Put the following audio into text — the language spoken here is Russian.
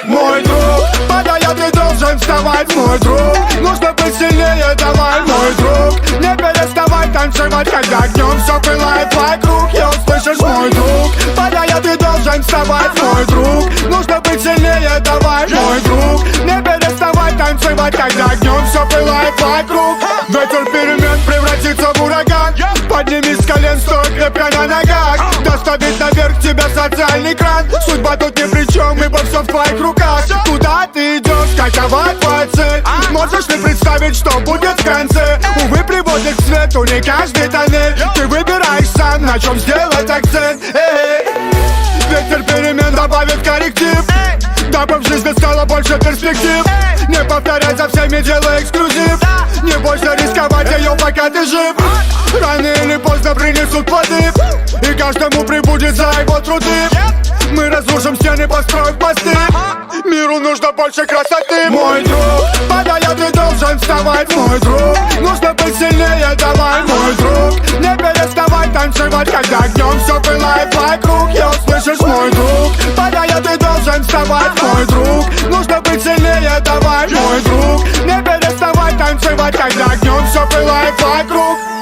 Мой друг, падая, ты должен вставать, мой друг. Нужно быть сильнее, давай, мой друг. Не переставай танцевать, когда днем все пылает вокруг. Я услышишь, мой друг, падая, ты должен вставать, мой друг. Нужно быть сильнее, давай, мой друг. Не переставай танцевать, когда днем все пылает вокруг. Ветер перемен превратится в ураган. Поднимись с колен, стой крепко на ногах. Доставить наверх тебя социальный кран. Судьба тут ни при чем, ибо все в твоих руках. Куда ты идешь, какова твоя цель? Можешь ли представить, что будет в конце? Увы, приводит к свету не каждый тоннель. Ты выбираешь сам, на чем сделать акцент. Ветер перемен добавит корректив, дабы в жизни стало больше перспектив. Не повторяй за всеми, делай эксклюзив. Не бойся рисковать ее, пока ты жив. Рано или поздно принесут плоды, и каждому прибудет за его труды. Мы разрушим стены, построим мосты. Миру нужно больше красоты. Мой друг, падая, ты должен вставать, мой друг. Нужно быть сильнее, давай, мой друг. Не переставай танцевать, когда днем все пылает вокруг. Я услышишь, мой друг, падая, ты должен вставать, мой друг. Нужно быть сильнее, давай, мой друг. Не переставай танцевать, когда днем все пылает вокруг.